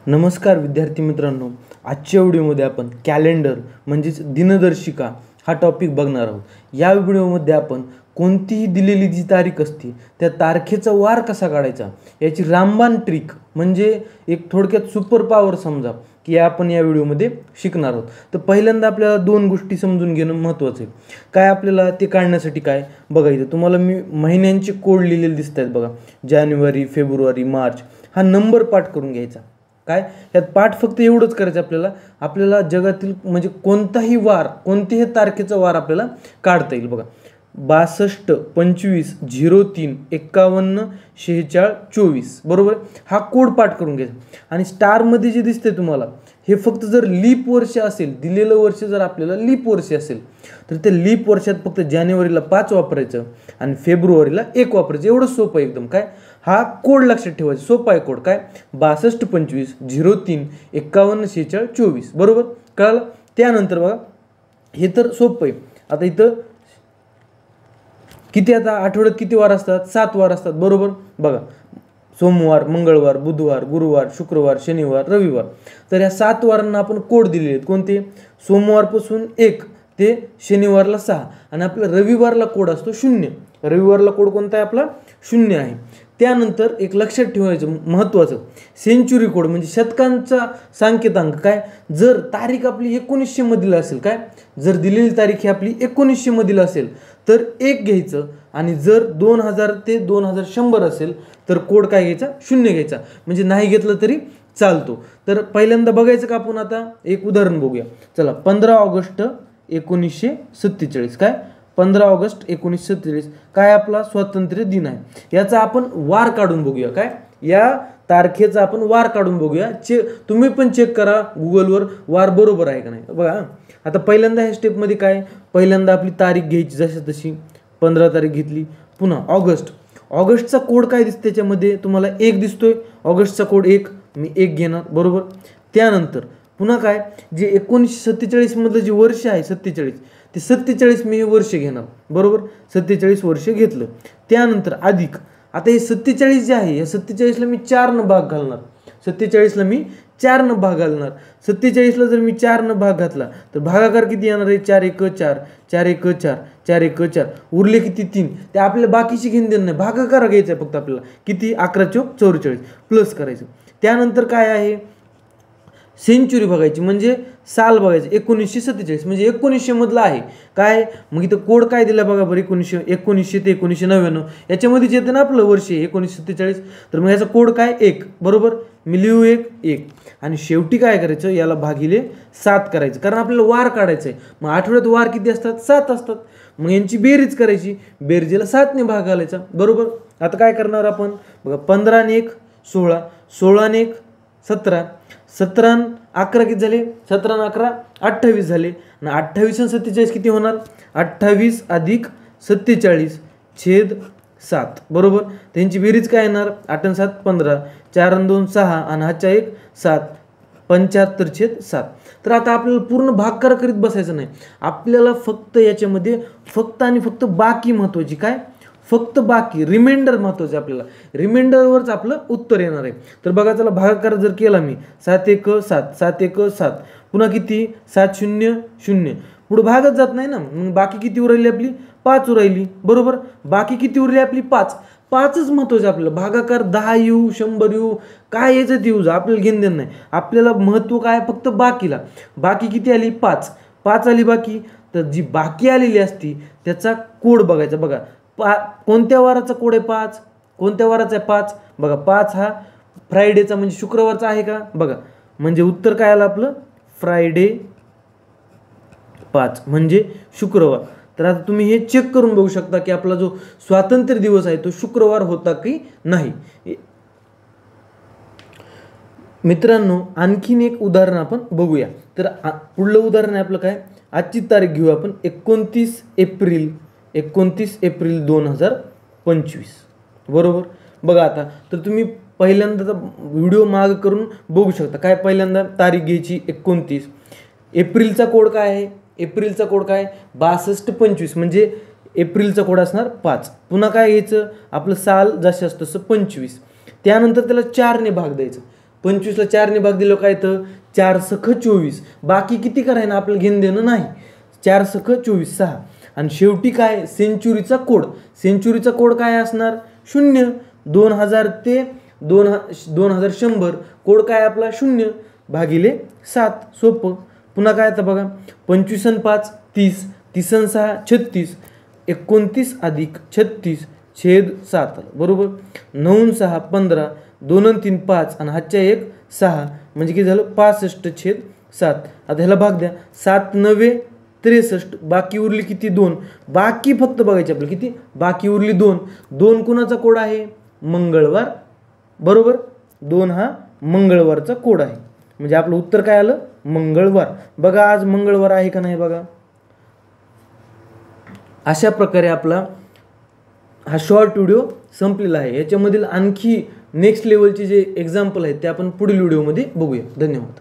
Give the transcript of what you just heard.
नमस्कार विद्यार्थी मित्रांनो, आजच्या व्हिडिओमध्ये आपण कॅलेंडर म्हणजेच दिनदर्शिका हा टॉपिक बघणार आहोत. या व्हिडिओमध्ये आपण कोणतीही दिलेली जी तारीख असते त्या तारखेचा वार कसा काढायचा याची रामबाण ट्रिक म्हणजे एक थोडक्यात सुपर पॉवर समजा की आपण या व्हिडिओमध्ये शिकणार आहोत. तर पहिल्यांदा आपल्याला दोन गोष्टी समजून घेणं महत्त्वाचं आहे. काय आपल्याला ते काढण्यासाठी काय बघायचं, तुम्हाला मी महिन्यांचे कोड लिहिलेले दिसत आहेत बघा. जानेवारी, फेब्रुवारी, मार्च हा नंबर पाठ करून घ्यायचा. काय यात पाठ फक्त एवढंच करायचं आपल्याला जगातील म्हणजे कोणताही वार, कोणत्याही तारखेचा वार आपल्याला काढता येईल बघा. 62, 25, 03, 51, 46, 24 बरोबर. हा कोड पाठ करून घ्यायचा. आणि स्टारमध्ये जे दिसते तुम्हाला हे फक्त जर लीप वर्ष असेल, दिलेलं वर्ष जर आपल्याला लीप वर्ष असेल तर ते लीप वर्षात फक्त जानेवारीला 5 वापरायचं आणि फेब्रुवारीला 1 वापरायचं. एवढं सोपं आहे एकदम. काय हा कोड लक्षात ठेवायचा, सोपा आहे कोड. काय 62, 25, 03, 51, 46, 24 बरोबर. कळालं. त्यानंतर बघा हे तर सोपं आहे. आता इथं किती, आता आठवड्यात किती वार असतात? 7 वार असतात बरोबर. बघा सोमवार, मंगळवार, बुधवार, गुरुवार, शुक्रवार, शनिवार, रविवार. तर या 7 वारांना आपण कोड दिलेले आहेत. कोणते? सोमवारपासून 1 ते शनिवारला 6 आणि आपला रविवारला कोड असतो 0. रविवारला कोड कोणता आहे आपला? 0 आहे. त्यानंतर एक लक्षात ठेवायचं महत्त्वाचं, सेंचुरी कोड म्हणजे शतकांचा सांकेतांक. काय जर तारीख आपली 1900 मधील असेल, काय जर दिलेली तारीख ही आपली 1900 मधील असेल तर 1 घ्यायचं आणि जर 2000 ते 2100 असेल तर कोड काय घ्यायचा? 0 घ्यायचा. म्हणजे नाही घेतलं तरी चालतो. तर पहिल्यांदा बघायचं का आपण आता एक उदाहरण बघूया. चला 15 ऑगस्ट 1947. काय 15 ऑगस्ट 1947 काय आपला स्वातंत्र्य दिन आहे. याचा आपण वार काढून बघूया. काय या तारखेचा आपण वार काढून बघूया. तुम्ही पण चेक करा गुगलवर वार बरोबर आहे का नाही. बघा आता पहिल्यांदा ह्या स्टेपमध्ये काय, पहिल्यांदा आपली तारीख घ्यायची जशी तशी. 15 तारीख घेतली. पुन्हा ऑगस्टचा कोड काय दिसतो त्याच्यामध्ये तुम्हाला 1 दिसतोय. ऑगस्टचा कोड 1, मी 1 घेणार बरोबर. त्यानंतर पुन्हा काय, जे 1947 मधलं जे वर्ष आहे 47, ते 47 मी हे वर्ष घेणार बरोबर. 47 वर्ष घेतलं. त्यानंतर अधिक, आता हे 47 जे आहे या 47ला मी 4 न भाग घालणार. 47ला मी 4 न भाग घालणार. 47ला जर मी 4 न भाग घातला तर भागाकार किती येणार आहे? 4 1 4, 4 1 4, 4 1 4. उरले किती? 3. ते आपल्या बाकीची घेणं नाही, भागाकार घ्यायचा आहे फक्त आपल्याला. किती? 11 चौक 44 प्लस करायचं. त्यानंतर काय आहे, सेंचुरी बघायची म्हणजे साल बघायचं. 1947 म्हणजे 1900 मधला आहे. काय मग इथं कोड काय दिला बघा बरं. 1900 ते 1999 याच्यामध्येच येतं ना आपलं वर्ष 1947. तर मग याचा कोड काय? 1 बरोबर. मी लिहू 1 आणि शेवटी काय करायचं, याला भागिले 7 करायचं कारण आपल्याला वार काढायचं आहे. मग आठवड्यात वार किती असतात? 7 असतात. मग यांची बेरीज करायची. बेरजेला 7 ने भाग घालायचा बरोबर. आता काय करणार आपण बघा. 15 आणि 1 16, 16 आणि 1 17, 17 आणि 11 किती झाले? 17 आणि 11 28 झाले. आणि 28 आणि 47 किती होणार? 28 अधिक 47 छेद 7 बरोबर. त्यांची बेरीज काय येणार? 8 आणि 7 15, 4 आणि 2 6 आणि हाच्या 1 7, 75 छेद 7. तर आता आपल्याला पूर्ण भागाकार करीत बसायचं नाही. आपल्याला फक्त याच्यामध्ये फक्त आणि फक्त बाकी महत्त्वाची. काय फक्त बाकी रिमाइंडर महत्त्वाचं आहे. आपल्याला रिमाइंडरवरच आपलं उत्तर येणार आहे. तर बघा चला भागाकार जर केला मी 7 1 7, 7 1 7, पुन्हा किती? 7 0 0. पुढे भागच जात नाही ना. मग बाकी किती उरली आपली? 5 उरली बरोबर. बाकी किती उरली आपली? 5. 5च महत्त्वाचं आपल्याला. भागाकार 10 येऊ 100 येऊ काय यायचं ते येऊ आपल्याला घेणं नाही. आपल्याला महत्त्व काय? फक्त बाकीला. बाकी किती आली? 5. 5 आली बाकी. तर जी बाकी आलेली असती त्याचा कोड बघायचा. बघा कोणत्या वाराचा कोड आहे? 5. कोणत्या वाराचा आहे? 5. बघा 5 हा फ्रायडेचा म्हणजे शुक्रवारचा आहे का? बघा म्हणजे उत्तर काय आलं आपलं? फ्रायडे 5 म्हणजे शुक्रवार. तर आता तुम्ही हे चेक करून बघू शकता की आपला जो स्वातंत्र्य दिवस आहे तो शुक्रवार होता की नाही. मित्रांनो आणखीन एक उदाहरण आपण बघूया. तर पुढलं उदाहरण आहे आपलं काय, आजची तारीख घेऊ आपण 29 एप्रिल 2025 बरोबर. बघा आता तर तुम्ही पहिल्यांदा व्हिडिओ माग करून बघू शकता. काय पहिल्यांदा तारीख घ्यायची 29. एप्रिलचा कोड काय आहे? एप्रिलचा कोड काय? 62 25 म्हणजे एप्रिलचा कोड असणार 5. पुन्हा काय घ्यायचं आपलं साल जसं असतं तसं 25. त्यानंतर त्याला 4 ने भाग द्यायचं. 25ला 4ने भाग दिलं काय तर 4 सख 24. बाकी किती कराय ना आपल्याला घेणं देणं नाही. 4 सख 24 6. आणि शेवटी काय सेंचुरीचा कोड. सेंचुरीचा कोड काय असणार 0. 2000 ते 2100 कोड काय आपला 0 भागिले 7. सोपं. पुन्हा काय आता बघा 25 आणि 5 30. 30 आणि 6 36. 29 अधिक 36 छेद 7 बरोबर. 9 आणि 6 15. 2 आणि 3 5 आणि हातच्या 1 6 म्हणजे किती झालं 65 छेद 7. आता ह्याला भाग द्या. 7 9 63. बाकी उरली किती 2. बाकी फक्त बघायचे आपलं किती बाकी उरली 2. 2 कुणाचा कोड आहे मंगळवार बरोबर. 2 हा मंगळवारचा कोड आहे. म्हणजे आपलं उत्तर काय आलं मंगळवार. बघा आज मंगळवार आहे का नाही बघा. अशा प्रकारे आपला हा शॉर्ट व्हिडिओ संपलेला आहे. याच्यामधील आणखी नेक्स्ट लेवलचे जे एक्झाम्पल आहेत ते आपण पुढील व्हिडिओमध्ये बघूया. धन्यवाद.